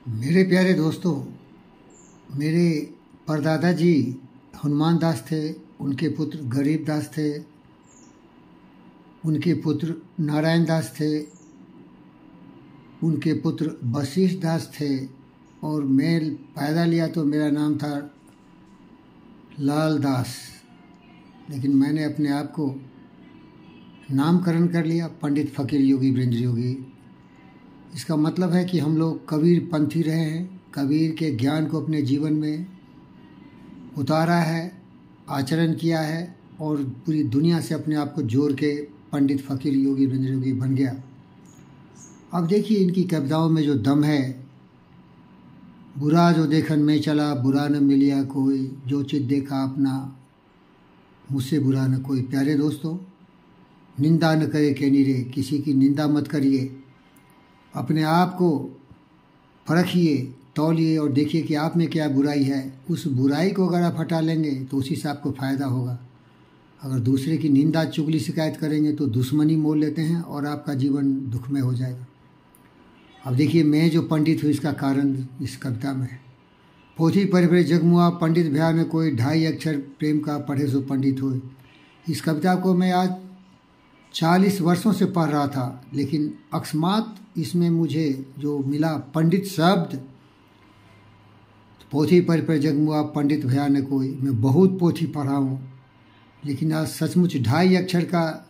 मेरे प्यारे दोस्तों, मेरे परदादा जी हनुमान दास थे। उनके पुत्र गरीब दास थे। उनके पुत्र नारायण दास थे। उनके पुत्र वशिष्ठ दास थे। और मैं पैदा लिया तो मेरा नाम था लाल दास, लेकिन मैंने अपने आप को नामकरण कर लिया पंडित फ़कीर योगी वीरेंद्र योगी। इसका मतलब है कि हम लोग कबीर पंथी रहे हैं। कबीर के ज्ञान को अपने जीवन में उतारा है, आचरण किया है और पूरी दुनिया से अपने आप को जोड़ के पंडित फ़कीर योगी वीरेंद्र योगी बन गया। अब देखिए इनकी कविताओं में जो दम है। बुरा जो देखन में चला, बुरा न मिलिया कोई, जो चित देखा अपना, मुझसे बुरा न कोई। प्यारे दोस्तों, निंदा न करे के नीरे, किसी की निंदा मत करिए। अपने आप को परखिए, तौलिए और देखिए कि आप में क्या बुराई है। उस बुराई को अगर आप हटा लेंगे तो उसी से आपको फ़ायदा होगा। अगर दूसरे की निंदा चुगली शिकायत करेंगे तो दुश्मनी मोल लेते हैं और आपका जीवन दुखमय हो जाएगा। अब देखिए मैं जो पंडित हूँ इसका कारण इस कविता में है। पोथी परिभ्रे जगमुआ, पंडित भया न कोई, 2.5 अक्षर प्रेम का पढ़े सो पंडित हो। इस कविता को मैं आज 40 वर्षों से पढ़ रहा था, लेकिन अकस्मात इसमें मुझे जो मिला पंडित शब्द, पोथी परिभ्रे जगमुआ, पंडित भया न कोई। मैं बहुत पोथी पढ़ा हूँ, लेकिन आज सचमुच 2.5 अक्षर का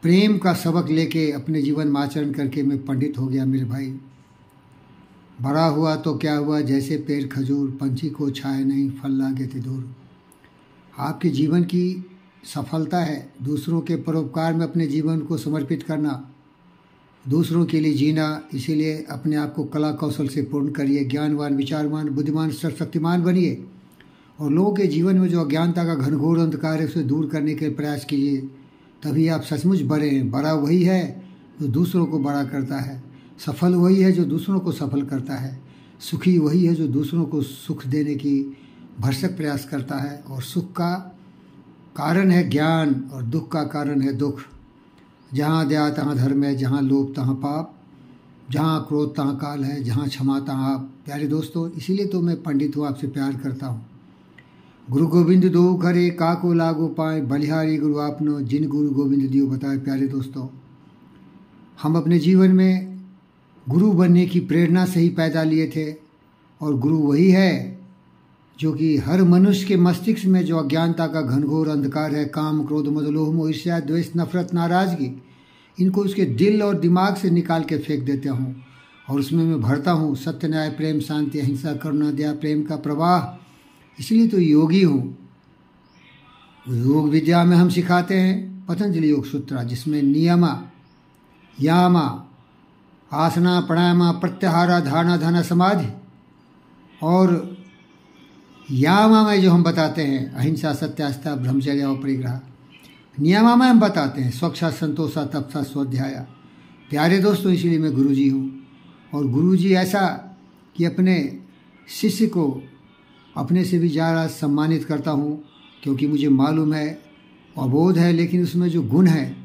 प्रेम का सबक लेके अपने जीवन में आचरण करके मैं पंडित हो गया। मेरे भाई, बड़ा हुआ तो क्या हुआ, जैसे पेड़ खजूर, पंछी को छाए नहीं, फल लागे थे दूर। आपके जीवन की सफलता है दूसरों के परोपकार में अपने जीवन को समर्पित करना, दूसरों के लिए जीना। इसीलिए अपने आप को कला कौशल से पूर्ण करिए, ज्ञानवान, विचारवान, बुद्धिमान, सर्वशक्तिमान बनिए और लोगों के जीवन में जो अज्ञानता का घनघोर अंधकार है उसे दूर करने के प्रयास कीजिए। तभी आप सचमुच बड़े हैं। बड़ा वही है जो दूसरों को बड़ा करता है, सफल वही है जो दूसरों को सफल करता है, सुखी वही है जो दूसरों को सुख देने की भरसक प्रयास करता है। और सुख का कारण है ज्ञान और दुख का कारण है दुख। जहाँ दया तहाँ धर्म है, जहाँ लोभ तहाँ पाप, जहाँ क्रोध तहाँ काल है, जहाँ क्षमा तहाँ आप। प्यारे दोस्तों, इसीलिए तो मैं पंडित हूँ, आपसे प्यार करता हूँ। गुरु गोविंद दो करे, काको लागो पाए, बलिहारी गुरु आपनो, जिन गुरु गोविंद दियो बताए। प्यारे दोस्तों, हम अपने जीवन में गुरु बनने की प्रेरणा से ही पैदा लिए थे और गुरु वही है जो कि हर मनुष्य के मस्तिष्क में जो अज्ञानता का घनघोर अंधकार है, काम, क्रोध, मद, लोभ, मोह, ईर्ष्या, द्वेष, नफरत, नाराजगी, इनको उसके दिल और दिमाग से निकाल के फेंक देता हूँ और उसमें मैं भरता हूँ सत्य, न्याय, प्रेम, शांति, अहिंसा, करुणा, दया, प्रेम का प्रवाह। इसलिए तो योगी हूँ। योग विद्या में हम सिखाते हैं पतंजलि योग सूत्र, जिसमें नियमा, यामा, आसना, प्राणायाम, प्रत्याहार, धारणा, ध्यान, समाधि और यामा में जो हम बताते हैं अहिंसा, सत्यास्था, ब्रह्मचर्य और परिग्रह। नियमा में हम बताते हैं स्वच्छा, संतोषा, तपसा, स्वाध्याय। प्यारे दोस्तों, इसीलिए मैं गुरुजी हूँ और गुरुजी ऐसा कि अपने शिष्य को अपने से भी ज़्यादा सम्मानित करता हूँ, क्योंकि मुझे मालूम है, अबोध है, लेकिन उसमें जो गुण है,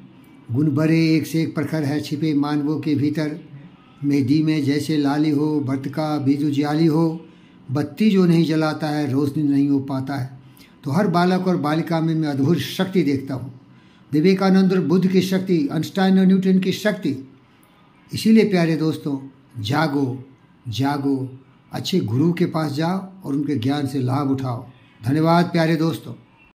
गुण बड़े एक से एक प्रखर है, छिपे मानवों के भीतर। मेहंदी में जैसे लाली हो, बर्त का बीज उजियाली हो, बत्ती जो नहीं जलाता है रोशनी नहीं हो पाता है। तो हर बालक और बालिका में मैं अद्भुत शक्ति देखता हूँ, विवेकानंद और बुद्ध की शक्ति, आइंस्टाइन और न्यूटन की शक्ति। इसीलिए प्यारे दोस्तों, जागो जागो, अच्छे गुरु के पास जाओ और उनके ज्ञान से लाभ उठाओ। धन्यवाद प्यारे दोस्तों।